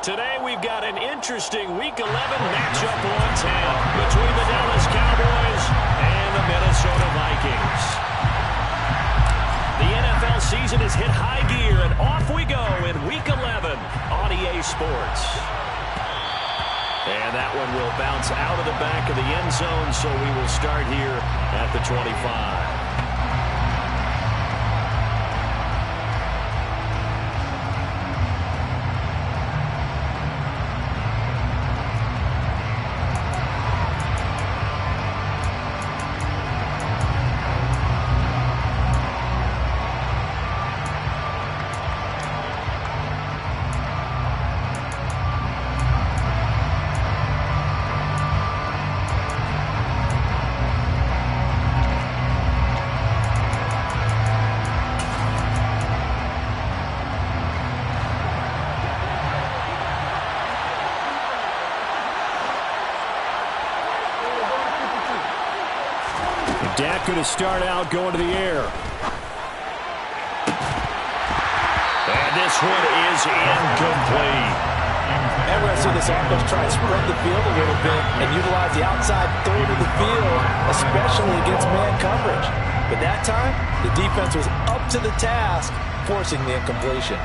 Today we've got an interesting Week 11 matchup on tap between the Dallas Cowboys and the Minnesota Vikings. The NFL season has hit high gear, and off we go in Week 11 on EA Sports. And that one will bounce out of the back of the end zone, so we will start here at the 25. Dak going to start out going to the air. And this one is incomplete. And we're going to see this offense try and spread the field a little bit and utilize the outside third of the field, especially against man coverage. But that time, the defense was up to the task, forcing the incompletion.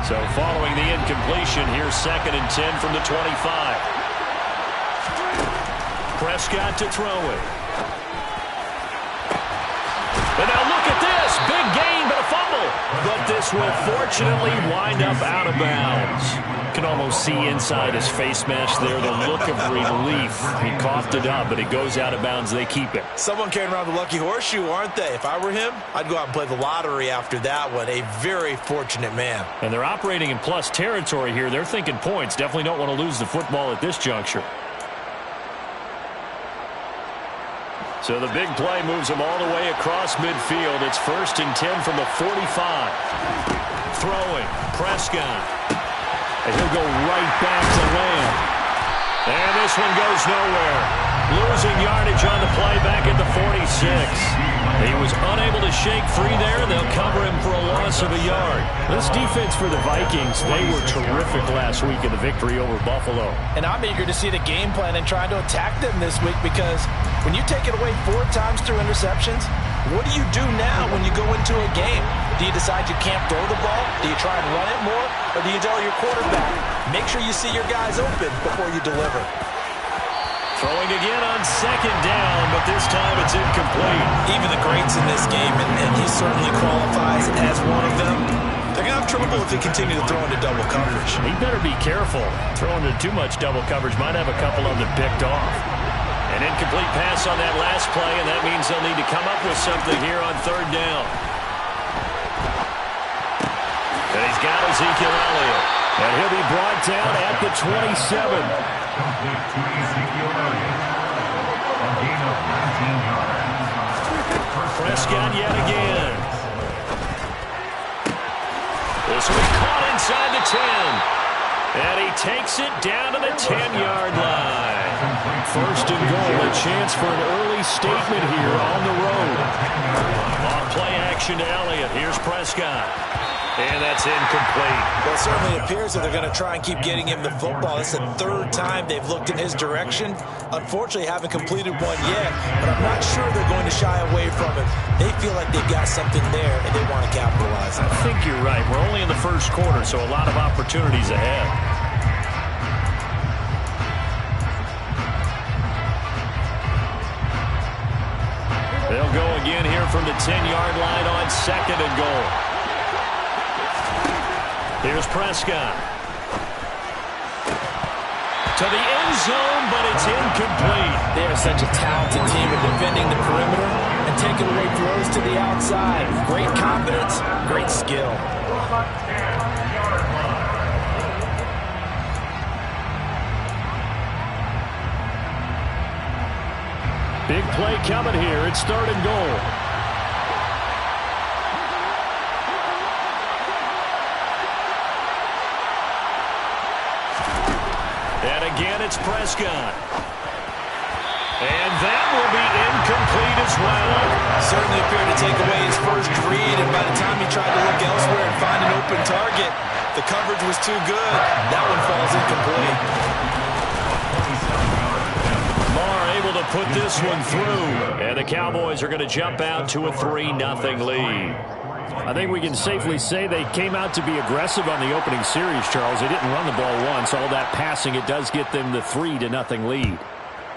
So following the incompletion, here's 2nd and 10 from the 25. Prescott to throw it. And now look at this. Big gain, but a fumble. But this will fortunately wind up out of bounds. You can almost see inside his face mask there the look of relief. He coughed it up, but it goes out of bounds. They keep it. Someone carrying around the lucky horseshoe, aren't they? If I were him, I'd go out and play the lottery after that one. A very fortunate man. And they're operating in plus territory here. They're thinking points. Definitely don't want to lose the football at this juncture. So the big play moves him all the way across midfield. It's 1st and 10 from the 45. Throwing. Prescott. And he'll go right back to Lamb. And this one goes nowhere. Losing yardage on the play back at the 46. He was unable to shake free there, and they'll cover him for a loss of a yard. This defense for the Vikings, they were terrific last week in the victory over Buffalo. And I'm eager to see the game plan and trying to attack them this week, because when you take it away 4 times through interceptions, what do you do now when you go into a game? Do you decide you can't throw the ball? Do you try and run it more? Or do you tell your quarterback, make sure you see your guys open before you deliver? Throwing again on 2nd down, but this time it's incomplete. Even the greats in this game, and he certainly qualifies as one of them, they're going to have trouble if they continue to throw into double coverage. He better be careful. Throwing into too much double coverage might have a couple of them picked off. An incomplete pass on that last play, and that means they'll need to come up with something here on 3rd down. And he's got Ezekiel Elliott. And he'll be brought down at the 27. Prescott yet again. This one caught inside the 10. And he takes it down to the 10-yard line. 1st and goal, a chance for an early statement here on the road. On play action to Elliott. Here's Prescott. And that's incomplete. Well, it certainly appears that they're going to try and keep getting him the football. It's the 3rd time they've looked in his direction. Unfortunately, haven't completed one yet, but I'm not sure they're going to shy away from it. They feel like they've got something there, and they want to capitalize on it. I think you're right. We're only in the 1st quarter, so a lot of opportunities ahead. They'll go again here from the 10-yard line on 2nd and goal. Here's Prescott. To the end zone, but it's incomplete. They are such a talented team at defending the perimeter and taking away throws to the outside. Great confidence, great skill. Big play coming here. It's 3rd and goal. And again, it's Prescott. And that will be incomplete as well. Certainly appeared to take away his first read, and by the time he tried to look elsewhere and find an open target, the coverage was too good. That one falls incomplete. Able to put this one through, and the Cowboys are going to jump out to a 3-0 lead. I think we can safely say they came out to be aggressive on the opening series, Charles. They didn't run the ball once. All that passing, it does get them the 3-0 lead.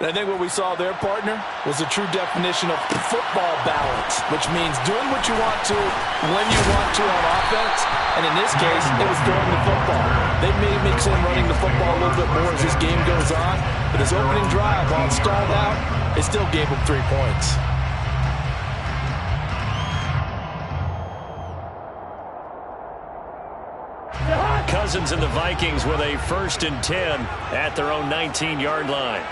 And I think what we saw there, partner, was a true definition of football balance, which means doing what you want to when you want to on offense. And in this case, it was throwing the football. They may mix in running the football a little bit more as this game goes on. But his opening drive, while it stalled out, it still gave him 3 points. Cousins and the Vikings with a 1st and 10 at their own 19-yard line.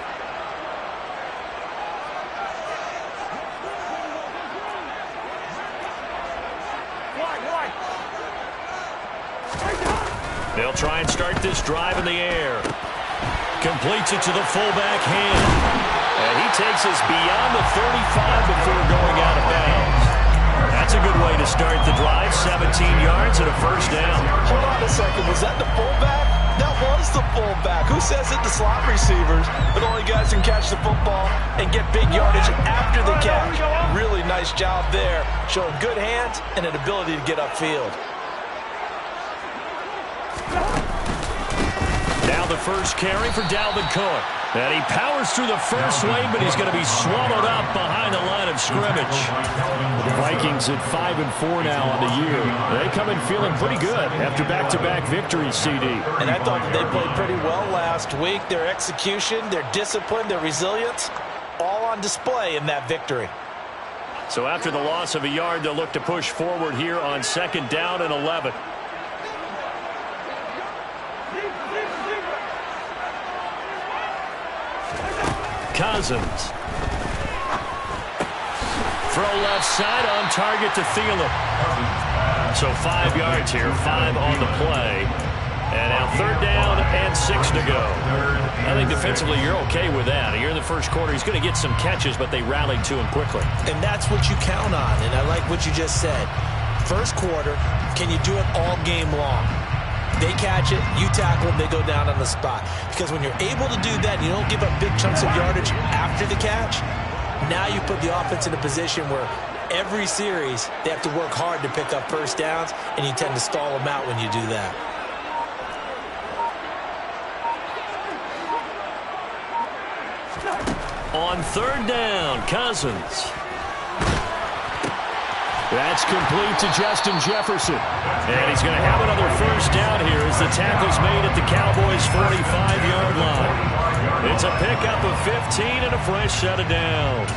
They'll try and start this drive in the air. Completes it to the fullback hand. And he takes us beyond the 35 before going out of bounds. That's a good way to start the drive. 17 yards and a 1st down. Hold on a second. Was that the fullback? That was the fullback. Who says it? The slot receivers. But only guys can catch the football and get big yardage after the catch. Really nice job there. Showing good hands and an ability to get upfield. Now the first carry for Dalvin Cook. And he powers through the first lane, but he's going to be swallowed up behind the line of scrimmage. The Vikings at 5-4 now on the year. They come in feeling pretty good after back-to-back victories, CD. And I thought that they played pretty well last week. Their execution, their discipline, their resilience, all on display in that victory. So after the loss of a yard, they'll look to push forward here on 2nd down and 11. Cousins. Throw left side on target to Thielen. So 5 yards here, 5 on the play. And now 3rd down and 6 to go. I think defensively you're okay with that. Here in the first quarter, he's going to get some catches, but they rallied to him quickly. And that's what you count on, and I like what you just said. First quarter, can you do it all game long? They catch it, you tackle them, they go down on the spot. Because when you're able to do that, and you don't give up big chunks of yardage after the catch, now you put the offense in a position where every series they have to work hard to pick up 1st downs, and you tend to stall them out when you do that. On 3rd down, Cousins. That's complete to Justin Jefferson. And he's going to have another 1st down here as the tackle's made at the Cowboys' 45-yard line. It's a pickup of 15 and a fresh set of downs.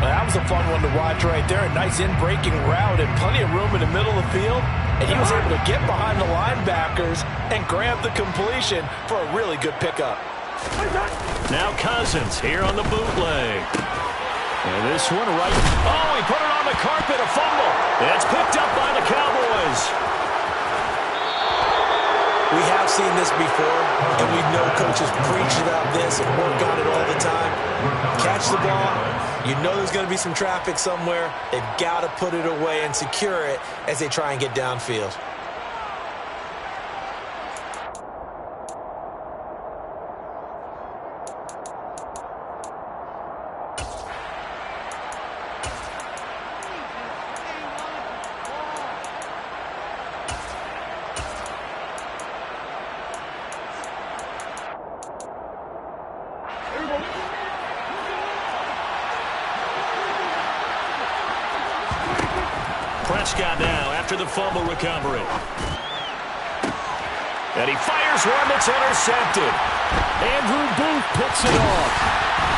Well, that was a fun one to watch right there. A nice in-breaking route and plenty of room in the middle of the field. And he was able to get behind the linebackers and grab the completion for a really good pickup. Now Cousins here on the bootleg. And this one right. Oh, he put it on the carpet, a fumble. It's picked up by the Cowboys. We have seen this before, and we know coaches preach about this and work on it all the time. Catch the ball. You know there's going to be some traffic somewhere. They've got to put it away and secure it as they try and get downfield. Prescott now after the fumble recovery. And he fires one that's intercepted. Andrew Booth picks it off.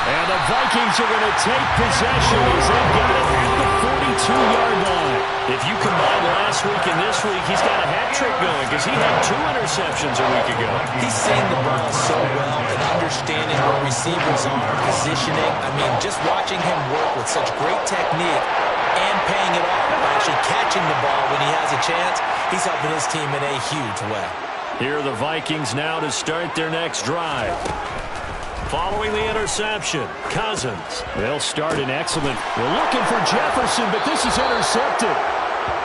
And the Vikings are going to take possession as they've got it at the 42-yard line. If you combine last week and this week, he's got a hat trick going because he had 2 interceptions a week ago. He's seeing the ball so well and understanding where receivers are, positioning. I mean, just watching him work with such great technique and paying it off by actually catching the ball when he has a chance, he's helping his team in a huge way. Here are the Vikings now to start their next drive. Following the interception, Cousins. They'll start an excellent. They're looking for Jefferson, but this is intercepted.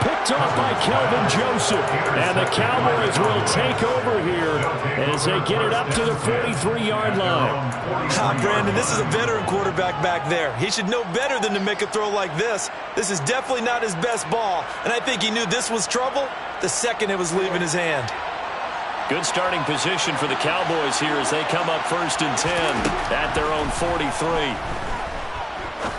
Picked off by Kelvin Joseph. And the Cowboys will take over here as they get it up to the 43-yard line. Brandon, this is a veteran quarterback back there. He should know better than to make a throw like this. This is definitely not his best ball, and I think he knew this was trouble the second it was leaving his hand. Good starting position for the Cowboys here as they come up 1st and 10 at their own 43.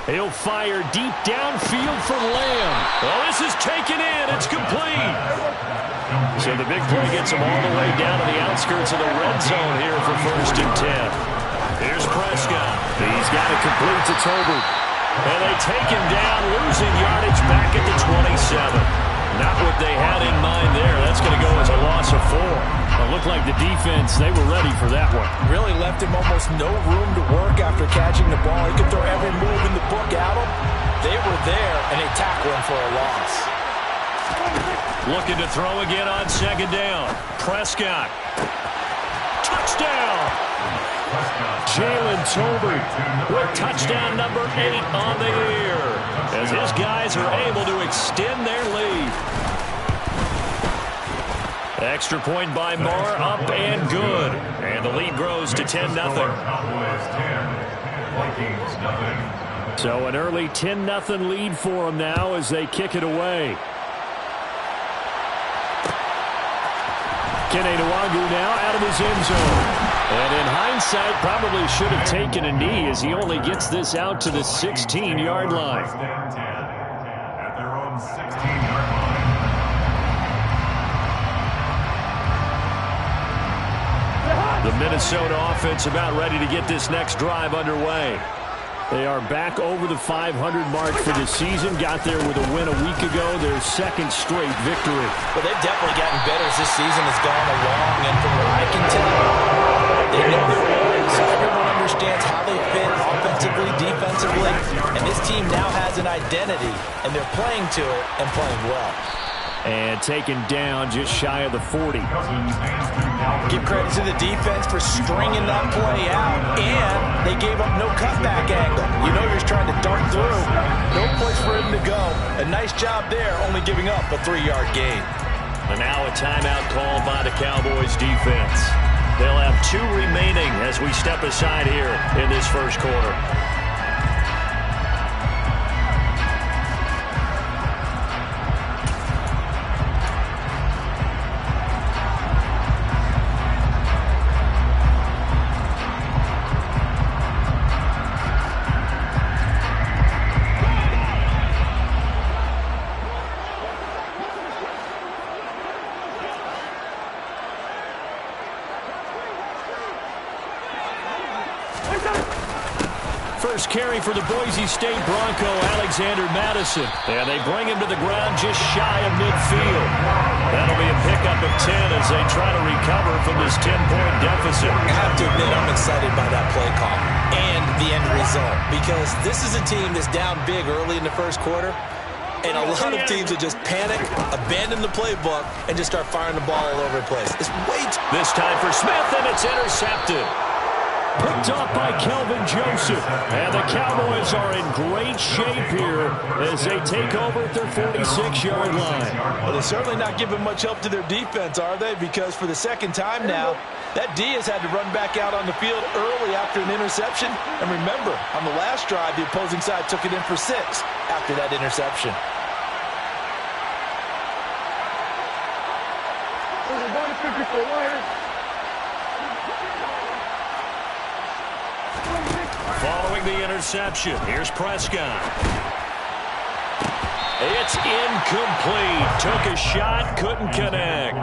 He'll fire deep downfield for Lamb. Oh, this is taken in. It's complete. So the big play gets him all the way down to the outskirts of the red zone here for 1st and 10. Here's Prescott. He's got it complete to Tolbert. And they take him down, losing yardage back at the 27. Not what they had in mind there. That's going to go as a loss of 4. It looked like the defense, they were ready for that one. Really left him almost no room to work after catching the ball. He could throw every move in the book at him. They were there, and they tackled him for a loss. Looking to throw again on 2nd down. Prescott. Touchdown! Jalen Tolbert with touchdown number 8 on the year as his guys are able to extend their lead. Extra point by Moore, up and good. And the lead grows to 10-0. So an early 10-0 lead for them now as they kick it away. Kene Nwangu now out of his end zone. And in hindsight, probably should have taken a knee as he only gets this out to the 16-yard line. At their own 16-yard line. The Minnesota offense about ready to get this next drive underway. They are back over the 500 mark for the season. Got there with a win a week ago, their 2nd straight victory. Well, they've definitely gotten better as this season has gone along, and from what I can tell, they know their roles. Everyone understands how they fit offensively, defensively, and this team now has an identity, and they're playing to it and playing well. And taken down just shy of the 40. Give credit to the defense for stringing that play out, and they gave up no cutback angle. You know you're trying to dart through. No place for him to go. A nice job there, only giving up a 3-yard gain. And now a timeout called by the Cowboys defense. They'll have 2 remaining as we step aside here in this first quarter. First carry for the Boise State Bronco, Alexander Madison. And they bring him to the ground just shy of midfield. That'll be a pickup of 10 as they try to recover from this 10-point deficit. I have to admit, I'm excited by that play call and the end result, because this is a team that's down big early in the first quarter, and a lot of teams that just panic, abandon the playbook, and just start firing the ball all over the place. It's way too... This time for Smith, and it's intercepted. Picked off by Kelvin Joseph. And the Cowboys are in great shape here as they take over at their 46-yard line. Well, they're certainly not giving much help to their defense, are they? Because for the 2nd time now, that D has had to run back out on the field early after an interception. And remember, on the last drive, the opposing side took it in for 6 after that interception. Following the interception, here's Prescott. It's incomplete. Took a shot, couldn't connect.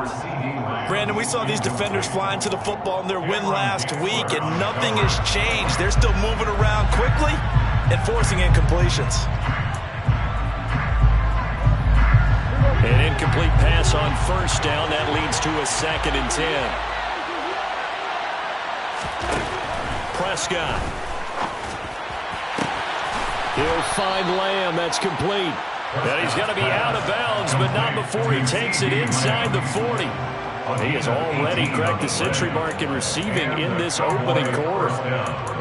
Brandon, we saw these defenders flying to the football in their win last week, and nothing has changed. They're still moving around quickly and forcing incompletions. An incomplete pass on 1st down. That leads to a 2nd and 10. Prescott. He'll find Lamb. That's complete. And he's going to be out of bounds, but not before he takes it inside the 40. He has already cracked the century mark in receiving in this opening quarter.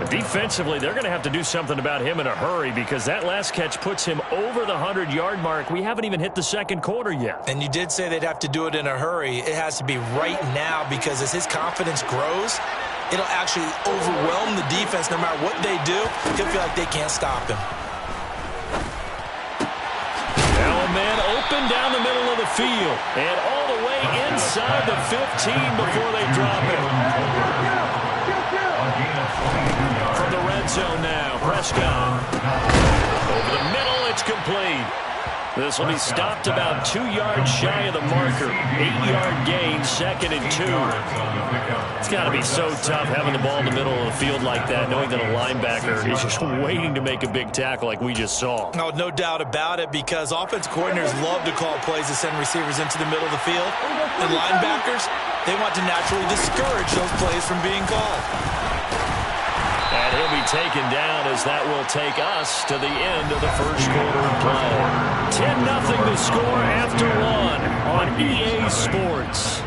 Defensively, they're going to have to do something about him in a hurry because that last catch puts him over the 100-yard mark. We haven't even hit the second quarter yet. And you did say they'd have to do it in a hurry. It has to be right now because as his confidence grows, it'll actually overwhelm the defense. No matter what they do, he'll feel like they can't stop him. Now a man open down the middle of the field and all the way inside the 15 before they drop him. From the red zone now, Prescott. Over the middle, it's complete. This will be stopped about 2 yards shy of the marker. 8-yard gain, 2nd and 2. It's got to be so tough having the ball in the middle of the field like that, knowing that a linebacker is just waiting to make a big tackle like we just saw. Oh, no doubt about it, because offense coordinators love to call plays to send receivers into the middle of the field. And linebackers, they want to naturally discourage those plays from being called. And he'll be taken down as that will take us to the end of the first quarter of play. 10-0 the score after 1 on EA Sports.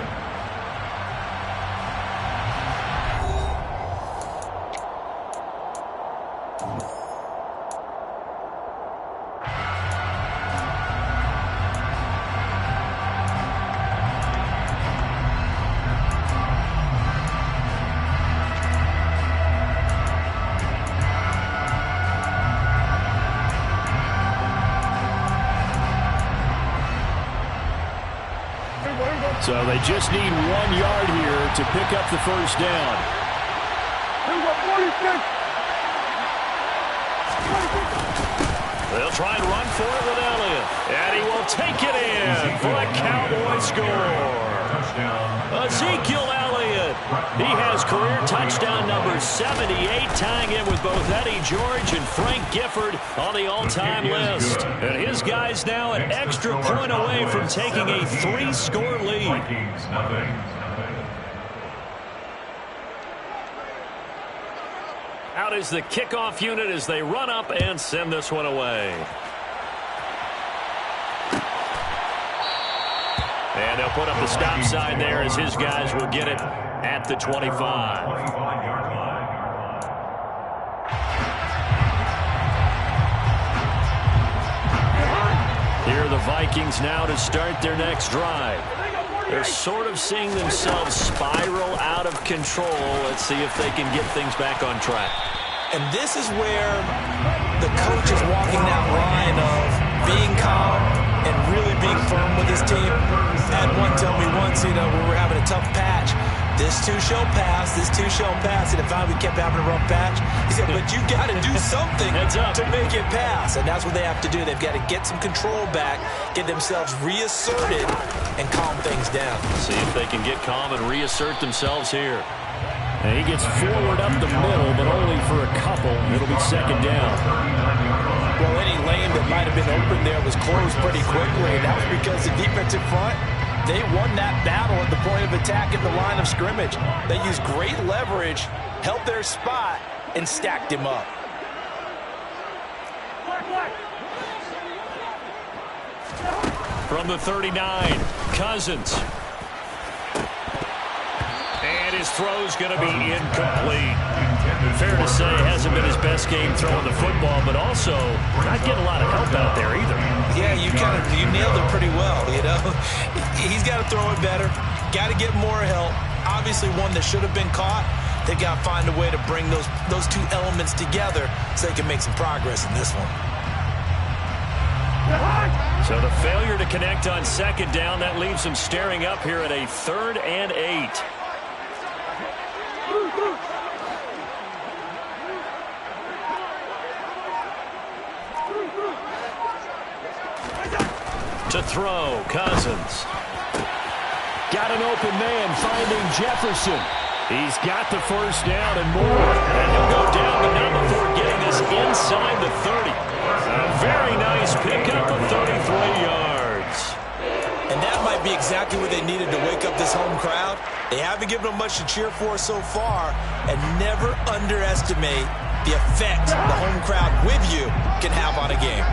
So they just need 1 yard here to pick up the first down. They'll try and run for it with Elliott. And he will take it in for a Cowboy score. Ezekiel Elliott. He has career touchdown number 78, tying in with both Eddie George and Frank Gifford on the all-time list. And his guys now an extra point away from taking a 3-score lead. Out is the kickoff unit as they run up and send this one away. And they'll put up the stop sign there as his guys will get it at the 25. Here are the Vikings now to start their next drive. They're sort of seeing themselves spiral out of control. Let's see if they can get things back on track. And this is where the coach is walking that line of being calm and really being firm with his team. I had one tell me once, we were having a tough patch. This too shall pass, this too shall pass. And if we kept having a rough patch, he said, but you got to do something to make it pass. And that's what they have to do. They've got to get some control back, get themselves reasserted, and calm things down. See if they can get calm and reassert themselves here. And he gets forward up the middle, but only for a couple. It'll be 2nd down. Well, any lane that might have been open there was closed pretty quickly. And that was because the defensive front, they won that battle at the point of attack at the line of scrimmage. They used great leverage, held their spot, and stacked him up. From the 39, Cousins. And his throw's going to be incomplete. Fair to say, it hasn't been his best game throwing the football, but also not getting a lot of help out there either. Yeah, you nailed it pretty well, He's got to throw it better, got to get more help. Obviously one that should have been caught. They've got to find a way to bring those two elements together so they can make some progress in this one. So the failure to connect on 2nd down, that leaves them staring up here at a 3rd and 8. To throw, Cousins. Got an open man finding Jefferson. He's got the first down and more. And he'll go down, but not before getting us inside the 30. A very nice pickup of 33 yards. And that might be exactly what they needed to wake up this home crowd. They haven't given them much to cheer for so far. And never underestimate the effect the home crowd with you can have on a game.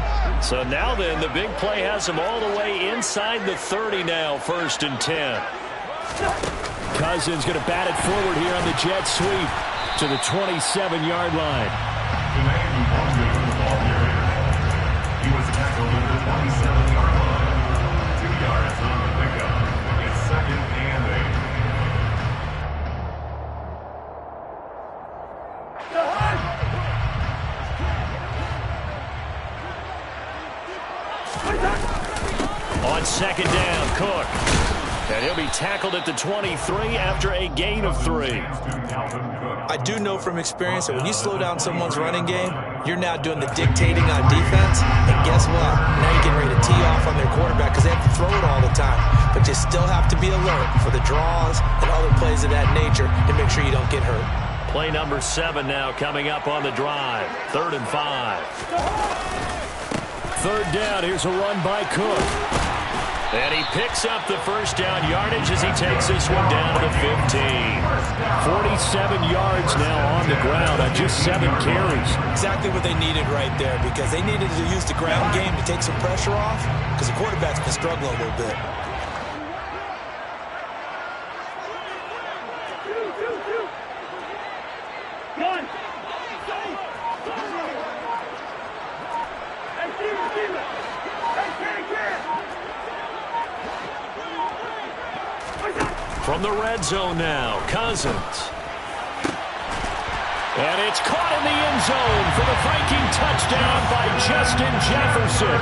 So now then, the big play has them all the way inside the 30 now, 1st and 10. Cousins going to bat it forward here on the jet sweep to the 27-yard line. The man who won the football carrier. He was tackled at the 27-yard line. 2 yards on the pickup. It's 2nd and 8. On 2nd down, Cook. And he'll be tackled at the 23 after a gain of 3. I do know from experience that when you slow down someone's running game, you're now doing the dictating on defense. And guess what? Now you're getting ready to tee off on their quarterback because they have to throw it all the time. But you still have to be alert for the draws and other plays of that nature to make sure you don't get hurt. Play number 7 now coming up on the drive. 3rd and 5. 3rd down. Here's a run by Cook. And he picks up the first down yardage as he takes this one down to the 15. 47 yards now on the ground on just 7 carries. Exactly what they needed right there because they needed to use the ground game to take some pressure off because the quarterback's been struggling a little bit. From the red zone now, Cousins. And it's caught in the end zone for the Viking touchdown by Justin Jefferson.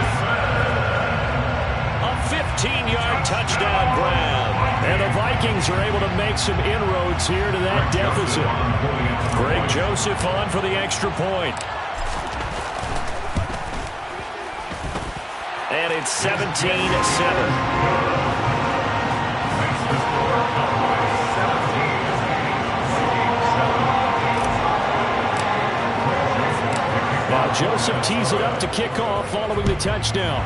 A 15-yard touchdown grab. And the Vikings are able to make some inroads here to that deficit. Greg Joseph on for the extra point. And it's 17-7. Now Joseph tees it up to kick off following the touchdown.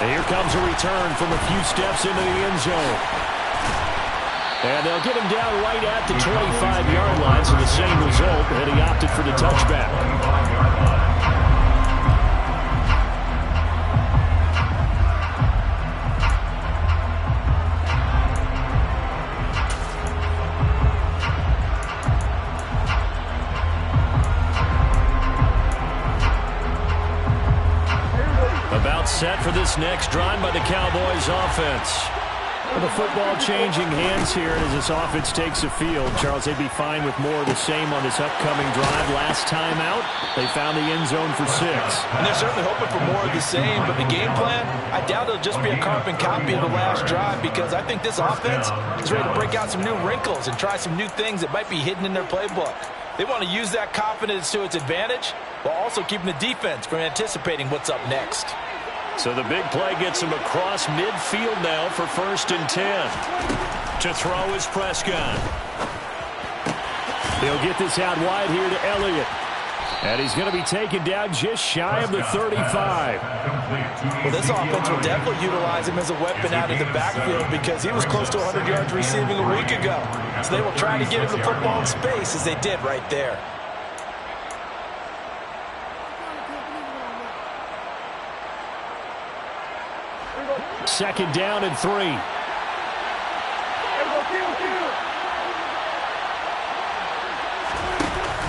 And here comes a return from a few steps into the end zone. And they'll get him down right at the 25-yard line, so the same result, and he opted for the touchback. Set for this next drive by the Cowboys offense. Well, the football changing hands here as this offense takes the field. Charles, they'd be fine with more of the same on this upcoming drive. Last time out, they found the end zone for 6. And they're certainly hoping for more of the same, but the game plan, I doubt it'll just be a carbon copy of the last drive because I think this offense is ready to break out some new wrinkles and try some new things that might be hidden in their playbook. They want to use that confidence to its advantage while also keeping the defense from anticipating what's up next. So the big play gets him across midfield now for 1st and 10. To throw is Prescott. They'll get this out wide here to Elliott. And he's going to be taken down just shy of the 35. Well, this offense will definitely utilize him as a weapon out of the backfield because he was close to 100 yards receiving a week ago. So they will try to get him the football in space as they did right there. 2nd down and 3.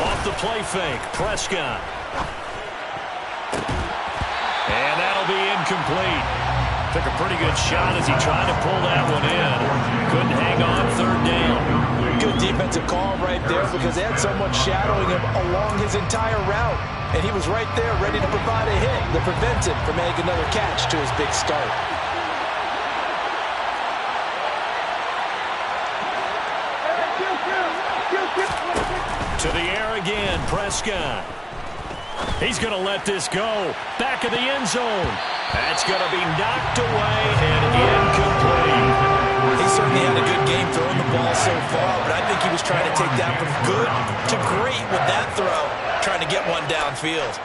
Off the play fake, Prescott. And that'll be incomplete. Took a pretty good shot as he tried to pull that one in. Couldn't hang on 3rd down. Good defensive call right there because they had someone shadowing him along his entire route. And he was right there ready to provide a hit that prevents him from making another catch to his big start. To the air again, Prescott. He's going to let this go. Back of the end zone. That's going to be knocked away and incomplete. He certainly had a good game throwing the ball so far, but I think he was trying to take that from good to great with that throw, trying to get one downfield.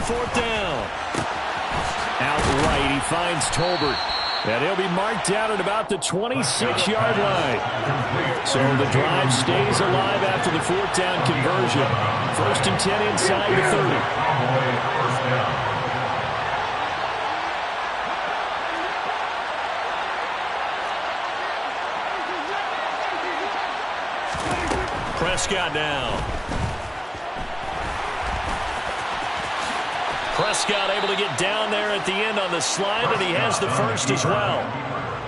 4th down. Outright, he finds Tolbert. And he'll be marked down at about the 26-yard line. So the drive stays alive after the 4th down conversion. 1st and 10 inside the 30. Prescott now. Prescott able to get down there at the end on the slide, and he has the first as well.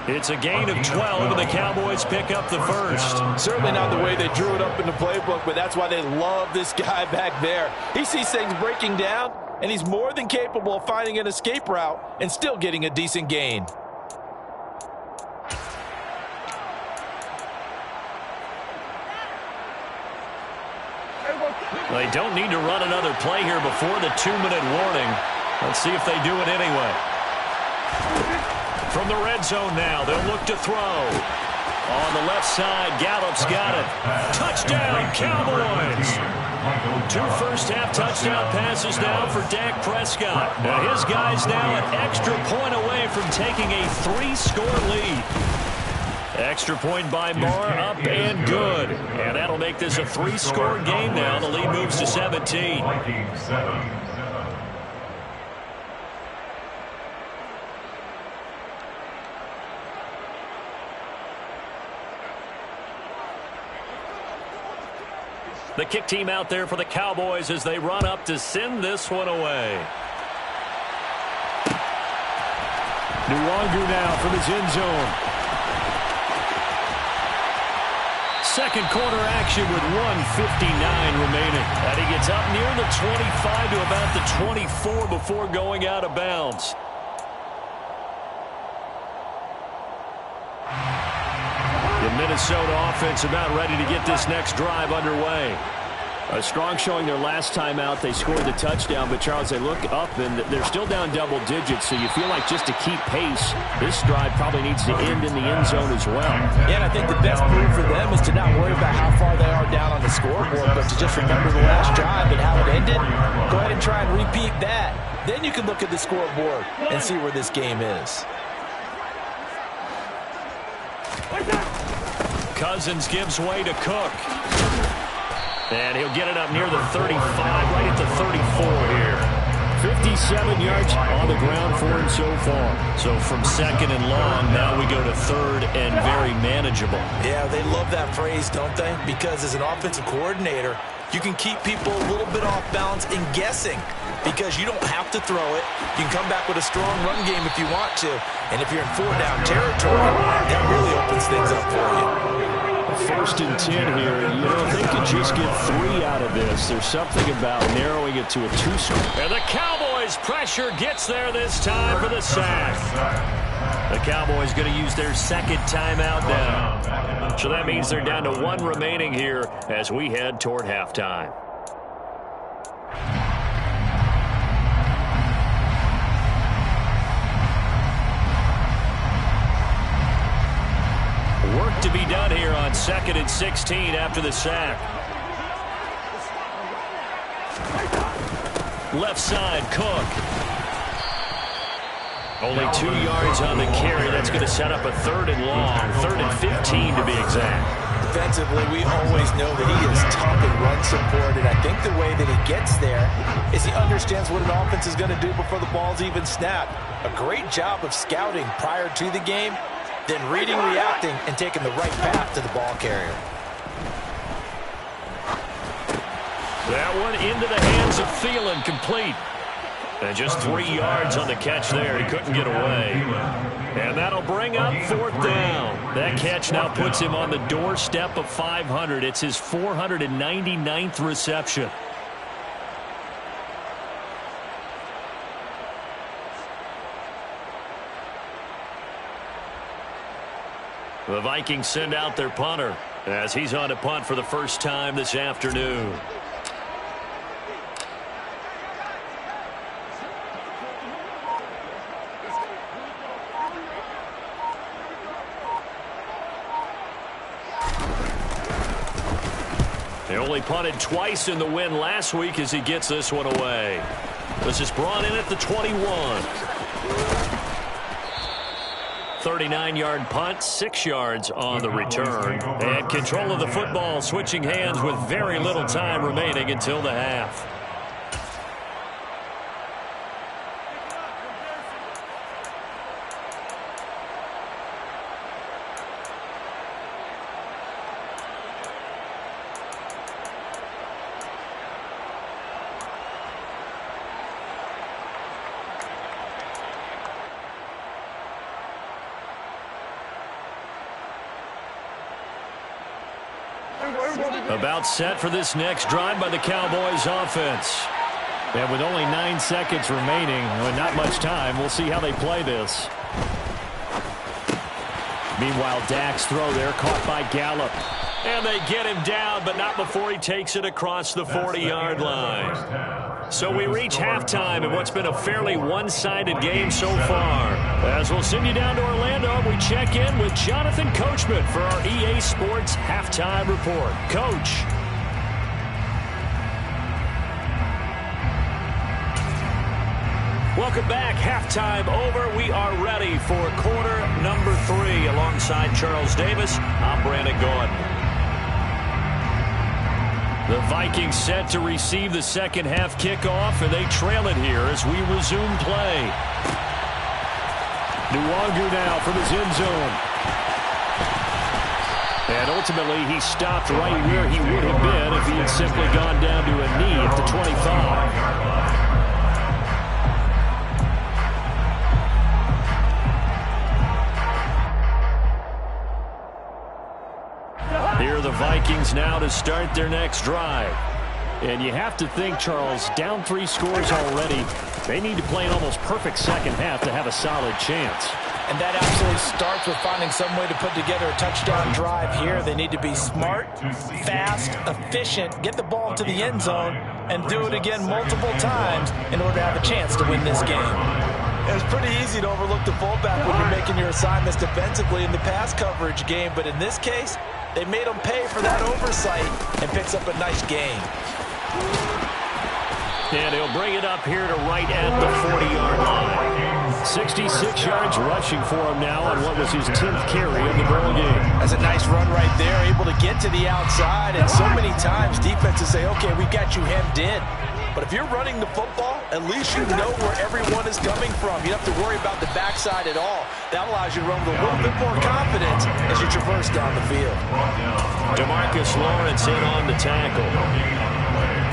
It's a gain of 12, and the Cowboys pick up the first. Certainly not the way they drew it up in the playbook, but that's why they love this guy back there. He sees things breaking down, and he's more than capable of finding an escape route and still getting a decent gain. They don't need to run another play here before the 2-minute warning. Let's see if they do it anyway. From the red zone now, they'll look to throw. On the left side, Gallup's got it. Touchdown, Cowboys! 2 first-half touchdown passes now for Dak Prescott. Now his guys now an extra point away from taking a 3-score lead. Extra point by Marr, up and good. And that'll make this a 3-score game now. The lead moves to 17. The kick team out there for the Cowboys as they run up to send this one away. Nwangu now from his end zone. Second quarter action with 1:59 remaining. And he gets up near the 25 to about the 24 before going out of bounds. The Minnesota offense about ready to get this next drive underway. A strong showing their last time out. They scored the touchdown, but, Charles, they look up, and they're still down double digits, so you feel like just to keep pace, this drive probably needs to end in the end zone as well. Yeah, and I think the best move for them is to not worry about how far they are down on the scoreboard, but to just remember the last drive and how it ended. Go ahead and try and repeat that. Then you can look at the scoreboard and see where this game is. Cousins gives way to Cook. And he'll get it up near the 35, right at the 34 here. 57 yards on the ground for him so far. So from second and long, now we go to third and very manageable. Yeah, they love that phrase, don't they? Because as an offensive coordinator, you can keep people a little bit off balance and guessing because you don't have to throw it. You can come back with a strong run game if you want to. And if you're in 4-down territory, that really opens things up for you. 1st and 10 here. You know, if they could just get 3 out of this, there's something about narrowing it to a 2-score. And the Cowboys pressure gets there this time for the sack. The Cowboys going to use their second timeout now. So that means they're down to 1 remaining here as we head toward halftime. Work to be done here on 2nd and 16 after the sack. Left side, Cook. Only 2 yards on the carry. That's going to set up a 3rd and long. 3rd and 15 to be exact. Defensively, we always know that he is tough in run support, and I think the way that he gets there is he understands what an offense is going to do before the ball's even snapped. A great job of scouting prior to the game, then reading, reacting, and taking the right path to the ball carrier. That one into the hands of Thielen, complete. And just 3 yards on the catch there. He couldn't get away. And that'll bring up 4th down. That catch now puts him on the doorstep of 500. It's his 499th reception. The Vikings send out their punter as he's on to punt for the first time this afternoon. They only punted twice in the win last week as he gets this one away. This is brought in at the 21. 39-yard punt, 6 yards on the return. And control of the football switching hands with very little time remaining until the half. About set for this next drive by the Cowboys offense. And with only 9 seconds remaining, with not much time, we'll see how they play this. Meanwhile, Dak's throw there caught by Gallup. And they get him down, but not before he takes it across the 40-yard line. So we reach halftime in what's been a fairly one-sided game so far. As we'll send you down to Orlando, we check in with Jonathan Coachman for our EA Sports Halftime Report. Coach. Welcome back. Halftime over. We are ready for quarter number 3. Alongside Charles Davis, I'm Brandon Gordon. The Vikings set to receive the second half kickoff, and they trail it here as we resume play. Nwangu now from his end zone. And ultimately, he stopped right where he would have been if he had simply gone down to a knee at the 25. Here are the Vikings now to start their next drive. And you have to think, Charles, down 3 scores already. They need to play an almost perfect second half to have a solid chance. And that absolutely starts with finding some way to put together a touchdown drive here. They need to be smart, fast, efficient, get the ball to the end zone, and do it again multiple times in order to have a chance to win this game. It's pretty easy to overlook the fullback when you're making your assignments defensively in the pass coverage game, but in this case, they made him pay for that oversight and picks up a nice gain. And he'll bring it up here to right at the 40-yard line. 66 yards rushing for him now on what was his 10th carry of the ball game. That's a nice run right there, able to get to the outside, and so many times defenses say, okay, we got you hemmed in. But if you're running the football, at least you know where everyone is coming from. You don't have to worry about the backside at all. That allows you to run with a little bit more confidence as you traverse down the field. DeMarcus Lawrence in on the tackle.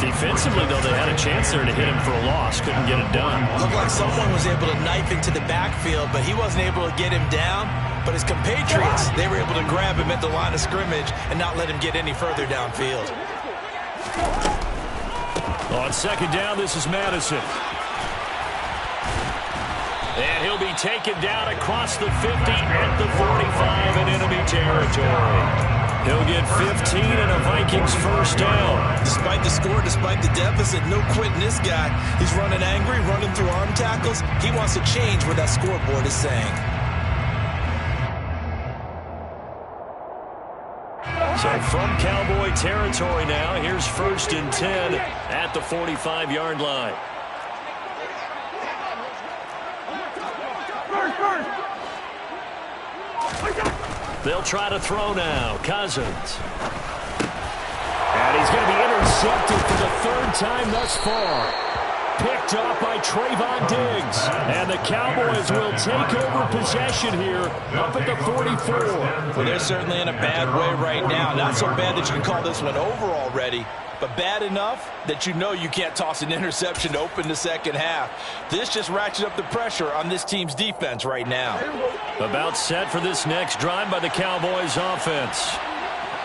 Defensively, though, they had a chance there to hit him for a loss. Couldn't get it done. Looked like someone was able to knife into the backfield, but he wasn't able to get him down. But his compatriots, they were able to grab him at the line of scrimmage and not let him get any further downfield. On second down, this is Madison. And he'll be taken down across the 50 at the 45 in enemy territory. He'll get 15 and a Vikings first down. Despite the score, despite the deficit, no quitting this guy. He's running angry, running through arm tackles. He wants to change what that scoreboard is saying. So from Cowboy territory now, here's 1st and 10 at the 45-yard line. They'll try to throw now. Cousins. And he's going to be intercepted for the 3rd time thus far. Picked off by Trayvon Diggs. And the Cowboys will take over possession here up at the 44. Well, they're certainly in a bad way right now. Not so bad that you can call this one over already, but bad enough that you know you can't toss an interception to open the second half. This just ratchets up the pressure on this team's defense right now. About set for this next drive by the Cowboys offense.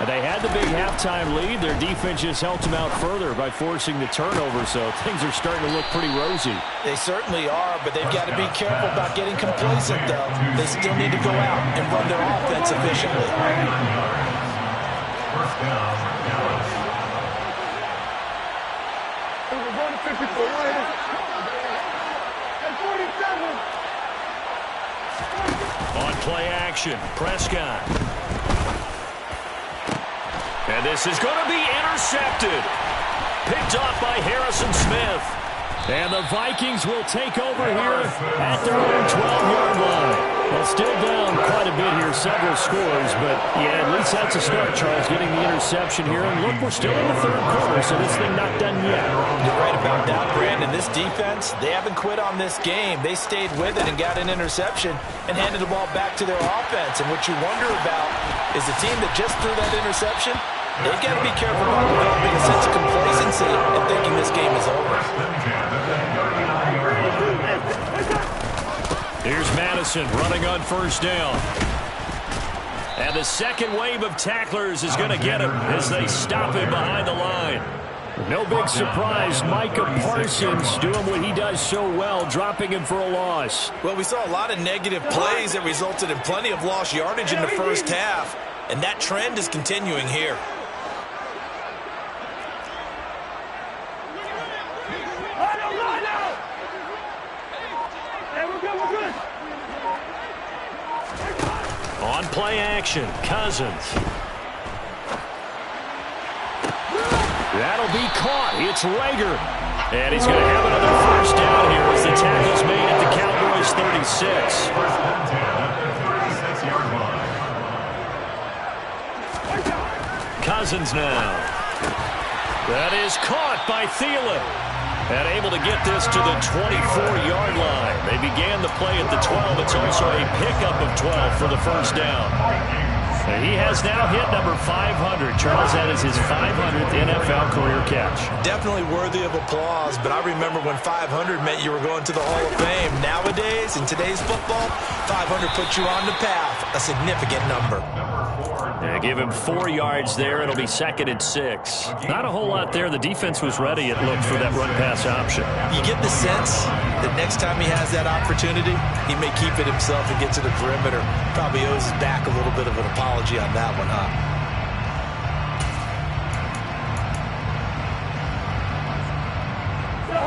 And they had the big halftime lead. Their defense just helped them out further by forcing the turnover, so things are starting to look pretty rosy. They certainly are, but they've got to be careful about getting complacent, though. They still need to go out and run their offense efficiently. First down, Dallas. On play action, Prescott. And this is going to be intercepted. Picked off by Harrison Smith. And the Vikings will take over here at their own 12-yard line. Well, still down quite a bit here, several scores, but yeah, at least that's a start, Charles, getting the interception here. And look, we're still in the third quarter, so this thing not done yet. You're right about that, Brandon. This defense, they haven't quit on this game. They stayed with it and got an interception and handed the ball back to their offense. And what you wonder about is the team that just threw that interception, they've got to be careful about developing a sense of complacency and thinking this game is over. Here's Madison running on first down. And the second wave of tacklers is going to get him as they stop him behind the line. No big surprise, Micah Parsons doing what he does so well, dropping him for a loss. Well, we saw a lot of negative plays that resulted in plenty of lost yardage in the first half, and that trend is continuing here. On play action, Cousins. That'll be caught. It's Rager. And he's going to have another first down here as the tackle's made at the Cowboys 36. Cousins now. That is caught by Thielen. And able to get this to the 24-yard line. They began the play at the 12. It's also a pickup of 12 for the first down. And he has now hit number 500. Charles, that is his 500th NFL career catch. Definitely worthy of applause, but I remember when 500 meant you were going to the Hall of Fame. Nowadays, in today's football, 500 puts you on the path, a significant number. Yeah, give him 4 yards there. It'll be 2nd and 6. Not a whole lot there. The defense was ready, it looked, for that run-pass option. You get the sense that next time he has that opportunity, he may keep it himself and get to the perimeter. Probably owes his back a little bit of an apology on that one, huh?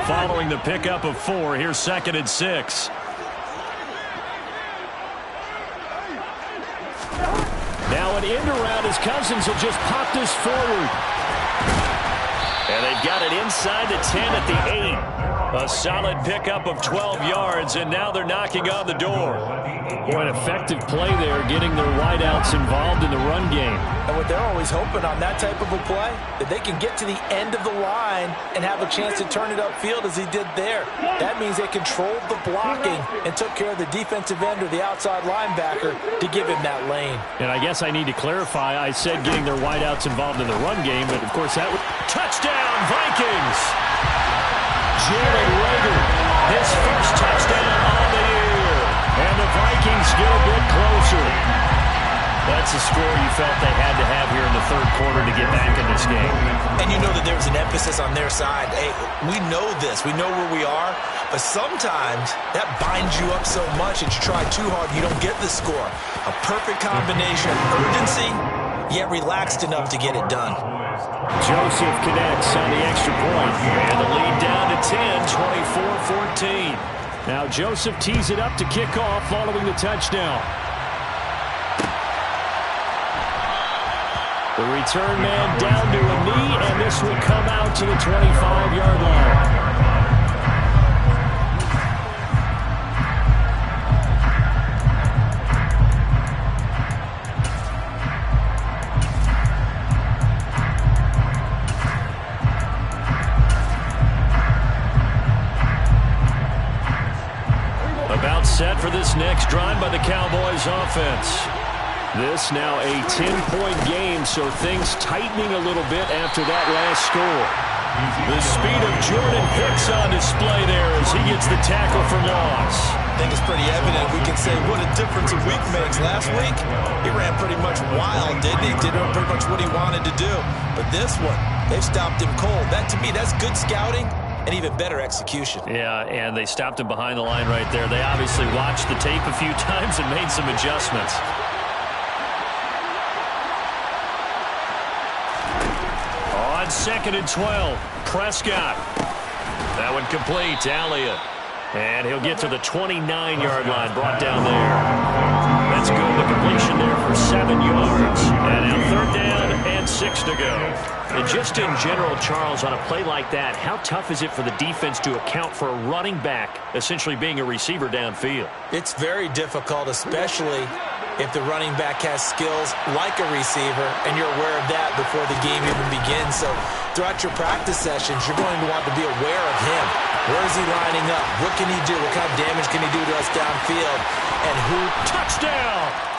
Following the pickup of 4, here's 2nd and 6. Now an end around as Cousins will just pop this forward. And they've got it inside the 10 at the 8. A solid pickup of 12 yards, and now they're knocking on the door. Boy, an effective play there, getting their wideouts involved in the run game. And what they're always hoping on that type of a play, that they can get to the end of the line and have a chance to turn it upfield as he did there. That means they controlled the blocking and took care of the defensive end or the outside linebacker to give him that lane. And I guess I need to clarify, I said getting their wideouts involved in the run game, but of course that was... Touchdown, Vikings! Jalen Rager, his first touchdown on the year. And the Vikings get a bit closer. That's a score you felt they had to have here in the third quarter to get back in this game. And you know that there's an emphasis on their side. Hey, we know this. We know where we are. But sometimes that binds you up so much that you try too hard and you don't get the score. A perfect combination of urgency, yet relaxed enough to get it done. Joseph connects on the extra point. And the lead down to 10, 24-14. Now Joseph tees it up to kick off following the touchdown. The return man down to a knee, and this will come out to the 25-yard line. About set for this next drive by the Cowboys offense. This now a 10-point game, so things tightening a little bit after that last score. The speed of Jordan Hicks on display there as he gets the tackle for loss. I think it's pretty evident. We can say what a difference a week makes. Last week, he ran pretty much wild, didn't he? Did pretty much what he wanted to do. But this one, they've stopped him cold. That, to me, that's good scouting and even better execution. Yeah, and they stopped him behind the line right there. They obviously watched the tape a few times and made some adjustments. On 2nd and 12, Prescott. That one complete to Elliott. And he'll get to the 29-yard line, brought down there. That's good. The completion there for 7 yards. And now 3rd down and 6. 2:06 to go. And just in general, Charles, on a play like that, how tough is it for the defense to account for a running back essentially being a receiver downfield? It's very difficult, especially if the running back has skills like a receiver, and you're aware of that before the game even begins. So throughout your practice sessions, you're going to want to be aware of him. Where is he lining up? What can he do? What kind of damage can he do to us downfield? And who? Touchdown!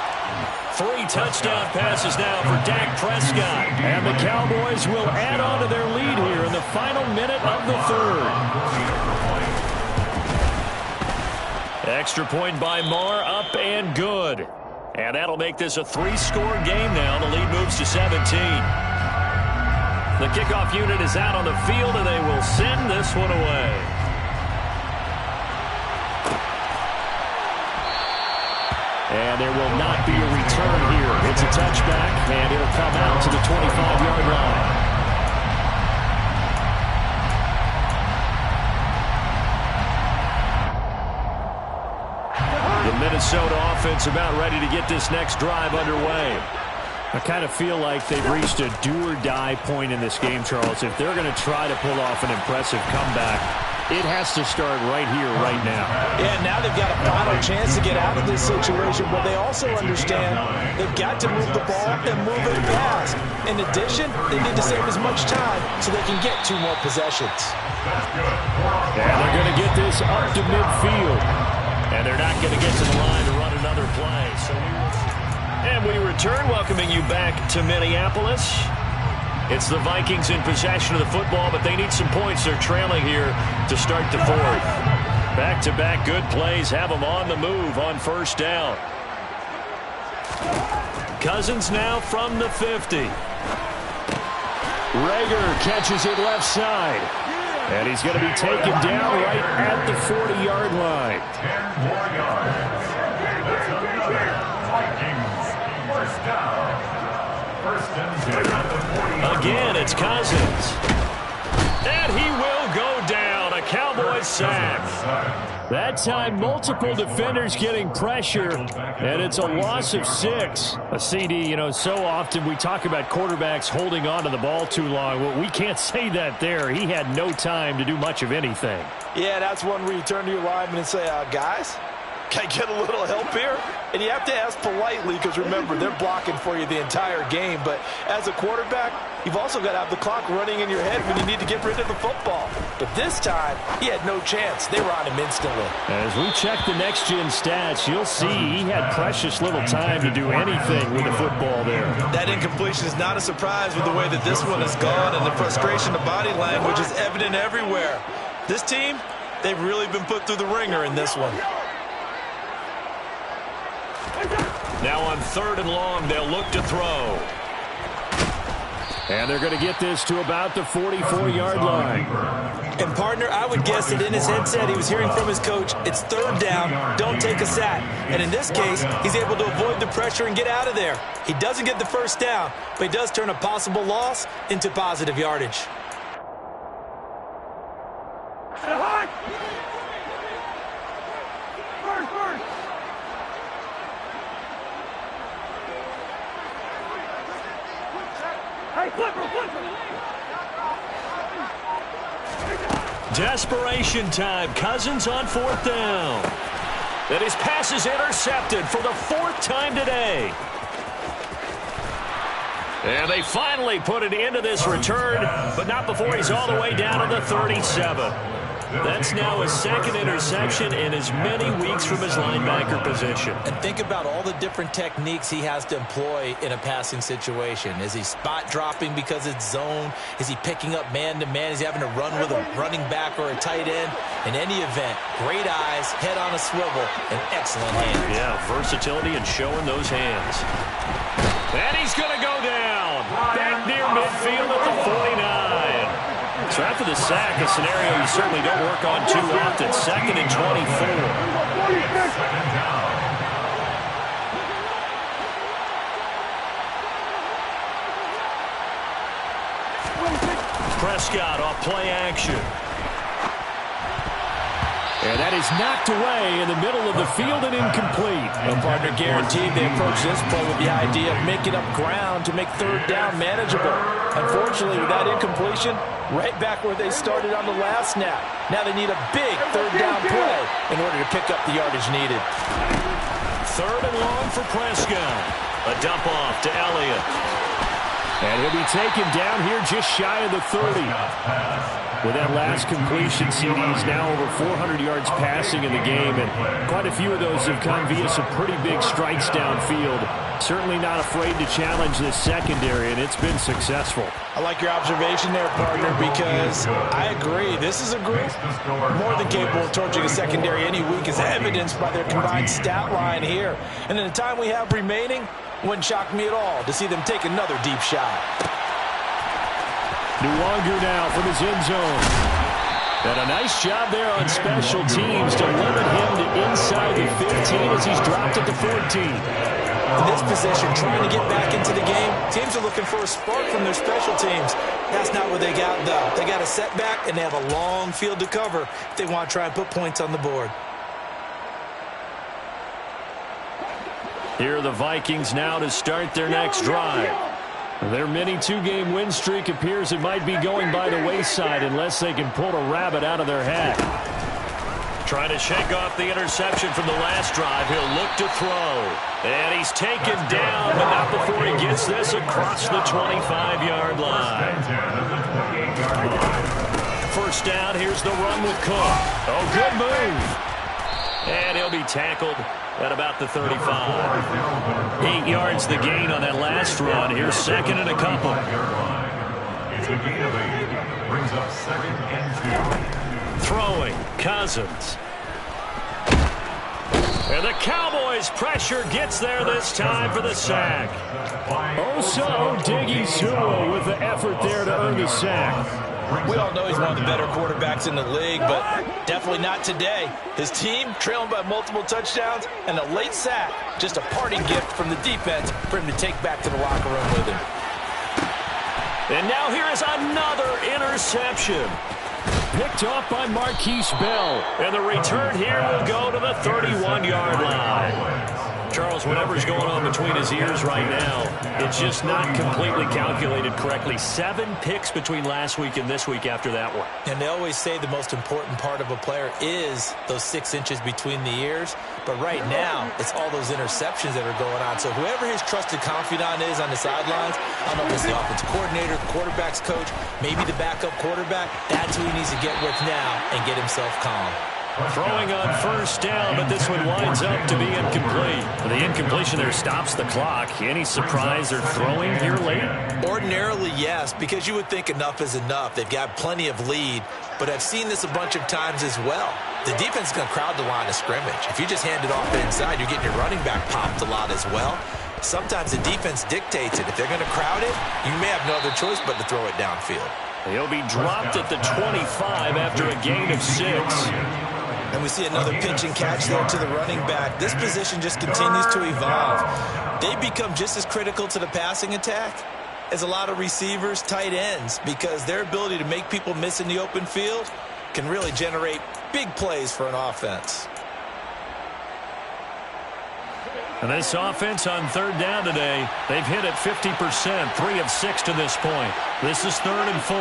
3 touchdown passes now for Dak Prescott. And the Cowboys will add on to their lead here in the final minute of the third. Extra point by Marr, up and good. And that'll make this a 3-score game now. The lead moves to 17. The kickoff unit is out on the field, and they will send this one away. And there will not be a return here. It's a touchback, and it'll come out to the 25-yard line. The Minnesota offense about ready to get this next drive underway. I kind of feel like they've reached a do-or-die point in this game, Charles. If they're going to try to pull off an impressive comeback, it has to start right here, right now. Yeah, now they've got a final chance to get out of this situation, but they also understand they've got to move the ball and move it fast. In addition, they need to save as much time so they can get 2 more possessions. And they're going to get this up to midfield. And they're not going to get to the line to run another play. And we return, welcoming you back to Minneapolis. It's the Vikings in possession of the football, but they need some points. They're trailing here to start the fourth. Back-to-back good plays have them on the move on first down. Cousins now from the 50. Rager catches it left side. And he's going to be taken down right at the 40-yard line. 10 more yards. That's going to be Vikings. First down. First and 10 at the 40. Again, it's Cousins. And he will go down. A Cowboys sack. That time, multiple defenders getting pressure, and it's a loss of 6. A CD, you know, so often we talk about quarterbacks holding on to the ball too long. Well, we can't say that there. He had no time to do much of anything. Yeah, that's one where you turn to your lineman and say, guys, can I get a little help here? And you have to ask politely because, remember, they're blocking for you the entire game. But as a quarterback, you've also got to have the clock running in your head when you need to get rid of the football. But this time, he had no chance. They were on him instantly. As we check the next-gen stats, you'll see he had precious little time to do anything with the football there. That incompletion is not a surprise with the way that this one has gone, and the frustration of body language is evident everywhere. This team, they've really been put through the ringer in this one. Now on 3rd and long, they'll look to throw. And they're going to get this to about the 44-yard line. And, partner, I would guess that in his headset he was hearing from his coach, it's 3rd down, don't take a sack. And in this case, he's able to avoid the pressure and get out of there. He doesn't get the first down, but he does turn a possible loss into positive yardage. Desperation time. Cousins on 4th down. And his pass is intercepted for the 4th time today. And they finally put it into this return, but not before he's all the way down to the 37. That's now his 2nd interception in as many weeks from his linebacker position. And think about all the different techniques he has to employ in a passing situation. Is he spot dropping because it's zone? Is he picking up man-to-man? Is he having to run with a running back or a tight end? In any event, great eyes, head on a swivel, and excellent hands. Yeah, versatility and showing those hands. And he's going to go down. Back near midfield at the 49. So after the sack, a scenario you certainly don't work on too often. 2nd and 24. Prescott off play action. And that is knocked away in the middle of the field and incomplete. Well, partner, guaranteed they approach this play with the idea of making up ground to make third down manageable. Unfortunately, with that incompletion, right back where they started on the last snap. Now they need a big third down play in order to pick up the yardage needed. Third and long for Prescott. A dump off to Elliott. And he'll be taken down here just shy of the 30. With that last completion, CD's now over 400 yards passing in the game, and quite a few of those have come via some pretty big strikes downfield. Certainly not afraid to challenge this secondary, and it's been successful. I like your observation there, partner, because I agree. This is a group more than capable of torching a secondary any week, as evidenced by their combined stat line here. And in the time we have remaining, wouldn't shock me at all to see them take another deep shot. Nuwanger now from his end zone. And a nice job there on special teams to limit him to inside the 15 as he's dropped at the 14. In this position, trying to get back into the game, teams are looking for a spark from their special teams. That's not what they got, though. They got a setback, and they have a long field to cover if they want to try and put points on the board. Here are the Vikings now to start their next drive. Their mini two-game win streak appears it might be going by the wayside unless they can pull a rabbit out of their hat. Trying to shake off the interception from the last drive. He'll look to throw. And he's taken down, but not before he gets this across the 25-yard line. First down, here's the run with Cook. Oh, good move. And he'll be tackled at about the 35. 8 yards the gain on that last run. Here's second and a couple. It's a gain of 8. Brings up second and 2. Throwing, Cousins. And the Cowboys' pressure gets there this time for the sack. Oso Odighizuwa with the effort there to earn the sack. We all know he's one of the better quarterbacks in the league, but definitely not today. His team trailing by multiple touchdowns and a late sack. Just a parting gift from the defense for him to take back to the locker room with him. And now here is another interception. Picked off by Marquise Bell. And the return here will go to the 31-yard line. Charles, whatever's going on between his ears right now, it's just not completely calculated correctly. 7 picks between last week and this week after that one. And they always say the most important part of a player is those 6 inches between the ears. But right now, it's all those interceptions that are going on. So whoever his trusted confidant is on the sidelines, I don't know if it's the offensive coordinator, the quarterback's coach, maybe the backup quarterback, that's who he needs to get with now and get himself calm. Throwing on first down, but this one winds up to be incomplete. The incompletion there stops the clock. Any surprise they're throwing here late? Ordinarily, yes, because you would think enough is enough. They've got plenty of lead, but I've seen this a bunch of times as well. The defense is going to crowd the line of scrimmage. If you just hand it off inside, you're getting your running back popped a lot as well. Sometimes the defense dictates it. If they're going to crowd it, you may have no other choice but to throw it downfield. He'll be dropped at the 25 after a gain of 6. And we see another pitch and catch there to the running back. This position just continues to evolve. They become just as critical to the passing attack as a lot of receivers, tight ends, because their ability to make people miss in the open field can really generate big plays for an offense. And this offense on third down today, they've hit it 50%, 3 of 6 to this point. This is 3rd and 4.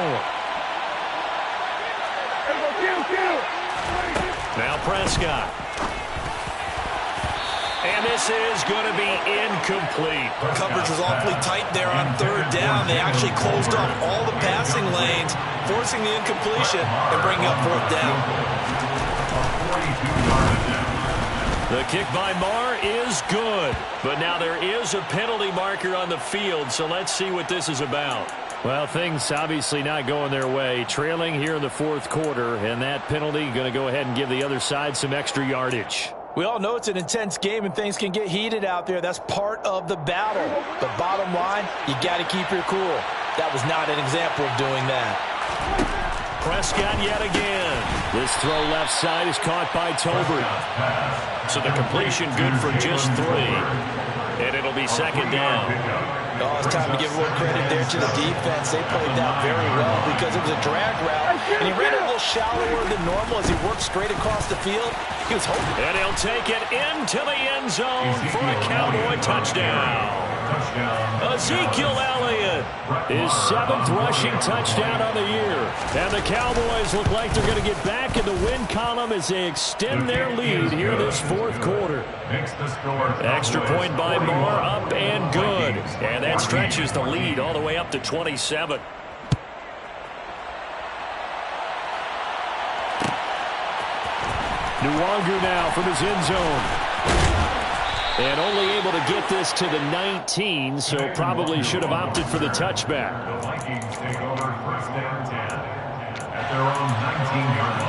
Now Prescott. And this is going to be incomplete. Coverage was awfully tight there on third down. They actually closed off all the passing lanes, forcing the incompletion and bringing up 4th down. The kick by Marr is good. But now there is a penalty marker on the field, so let's see what this is about. Well, things obviously not going their way. Trailing here in the 4th quarter, and that penalty going to go ahead and give the other side some extra yardage. We all know it's an intense game and things can get heated out there. That's part of the battle. But bottom line, you got to keep your cool. That was not an example of doing that. Prescott yet again. This throw left side is caught by Tolbert. So the completion good for just 3. And it'll be 2nd down. Oh, it's time to give a little credit there to the defense. They played that very well because it was a drag route, and he ran it a little shallower than normal as he worked straight across the field. He was hoping. And he'll take it into the end zone for a Cowboy touchdown. Ezekiel Elliott, his 7th rushing touchdown on the year. And the Cowboys look like they're going to get back in the win column as they extend their lead here this 4th quarter. Extra point by Moore, up and good. And that stretches the lead all the way up to 27. Nwangu now from his end zone. And only able to get this to the 19, so probably should have opted for the touchback. The Vikings take over 1st and 10 at their own 19-yard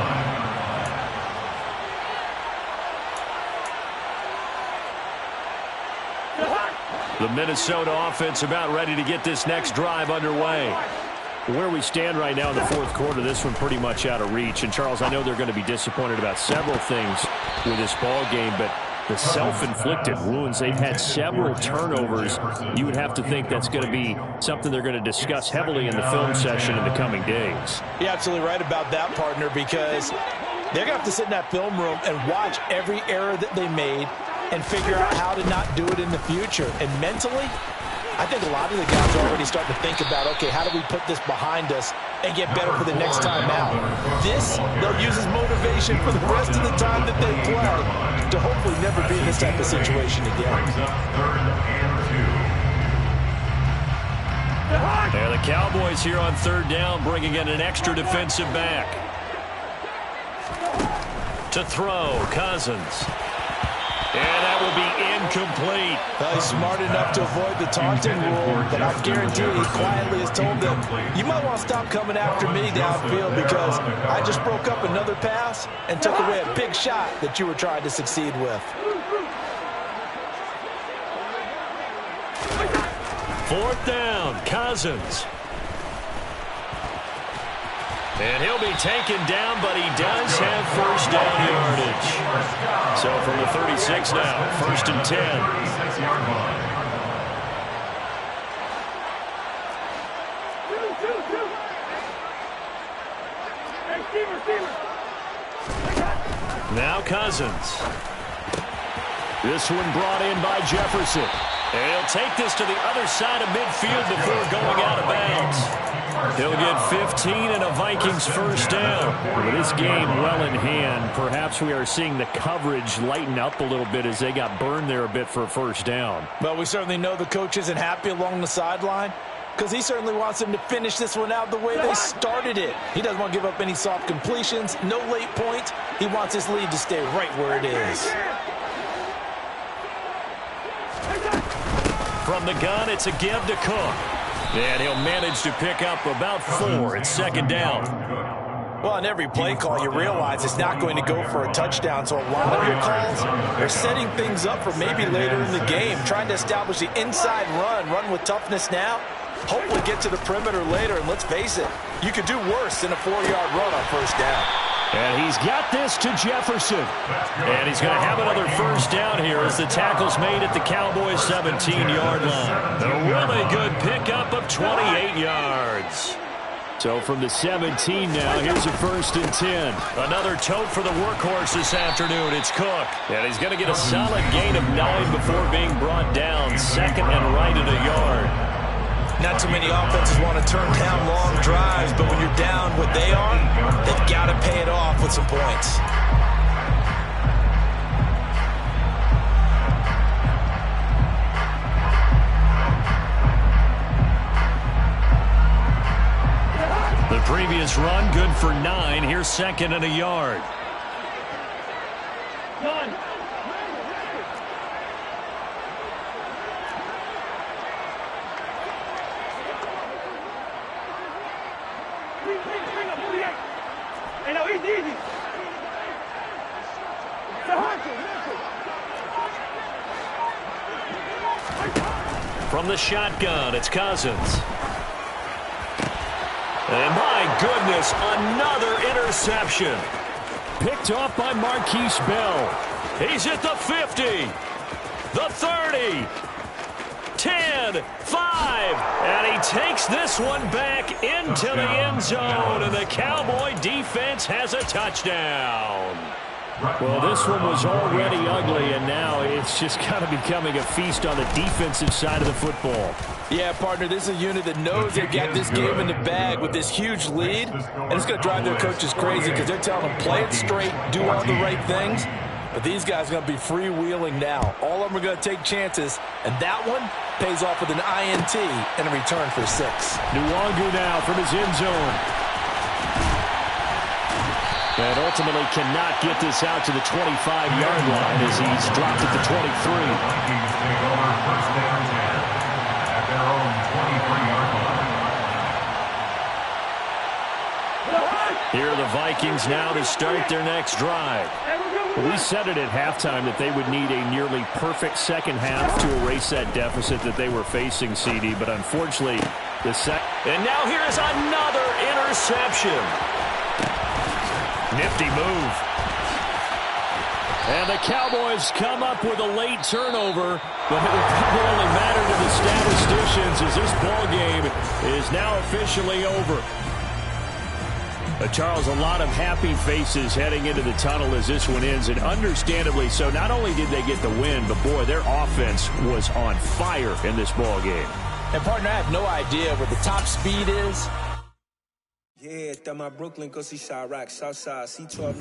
line. The Minnesota offense about ready to get this next drive underway. Where we stand right now in the 4th quarter, this one pretty much out of reach. And, Charles, I know they're going to be disappointed about several things with this ball game, but the self-inflicted wounds, they've had several turnovers. You would have to think that's going to be something they're going to discuss heavily in the film session in the coming days. You're absolutely right about that, partner, because they're going to have to sit in that film room and watch every error that they made and figure out how to not do it in the future. And mentally, I think a lot of the guys are already starting to think about, okay, how do we put this behind us and get better for the next time out? This, they'll use as motivation for the rest of the time that they play to hopefully never be in this type of situation again. And the Cowboys here on 3rd down, bringing in an extra defensive back. To throw, Cousins. And that will be incomplete. He's smart enough to avoid the taunting rule, but I guarantee he quietly has told them, you might want to stop coming after me downfield because I just broke up another pass and took away a big shot that you were trying to succeed with. 4th down, Cousins. And he'll be taken down, but he does have 1st down yardage. So from the 36 now, 1st and 10. Now Cousins. This one brought in by Jefferson. And he'll take this to the other side of midfield before going out of bounds. He'll get 15 and a Vikings 1st down. With this game well in hand, perhaps we are seeing the coverage lighten up a little bit as they got burned there a bit for a 1st down. Well, we certainly know the coach isn't happy along the sideline because he certainly wants them to finish this one out the way they started it. He doesn't want to give up any soft completions, no late points. He wants his lead to stay right where it is. From the gun, it's a give to Cook. And he'll manage to pick up about 4 at 2nd down. Well, on every play call, you realize it's not going to go for a touchdown. So a lot of your calls are setting things up for maybe later in the game, trying to establish the inside run with toughness now, hopefully get to the perimeter later. And let's face it, you could do worse than a 4-yard run on 1st down. And he's got this to Jefferson. And he's going to have another 1st down here as the tackle's made at the Cowboys' 17-yard line. A really good pickup of 28 yards. So from the 17 now, here's a 1st and 10. Another tote for the workhorse this afternoon. It's Cook. And he's going to get a solid gain of 9 before being brought down. 2nd and right at a yard. Not too many offenses want to turn down long drives, but when you're down what they are, they've got to pay it off with some points. The previous run, good for 9. Here's 2nd and a yard. From the shotgun, it's Cousins. And my goodness, another interception. Picked off by Marquise Bell. He's at the 50, the 30, 10. 10, 5, and he takes this one back into the end zone, and the Cowboy defense has a touchdown. Well, this one was already ugly, and now it's just kind of becoming a feast on the defensive side of the football. Yeah, partner, this is a unit that knows they've got this game in the bag with this huge lead, and it's going to drive their coaches crazy because they're telling them play it straight, do all the right things. But these guys are going to be freewheeling now. All of them are going to take chances, and that one pays off with an INT and a return for 6. Nwangu now from his end zone. And ultimately cannot get this out to the 25-yard line as he's dropped at the 23. Vikings take over first down 10 at their own 23-yard line. Here are the Vikings now to start their next drive. We said it at halftime that they would need a nearly perfect second half to erase that deficit that they were facing, CD, but unfortunately, And now here is another interception. Nifty move. And the Cowboys come up with a late turnover, but it will probably only matter to the statisticians as this ball game is now officially over. Charles, a lot of happy faces heading into the tunnel as this one ends, and understandably so. Not only did they get the win, but boy, their offense was on fire in this ball game. And partner, I have no idea what the top speed is. Yeah, my Brooklyn, go see Chirac, Southside, C12.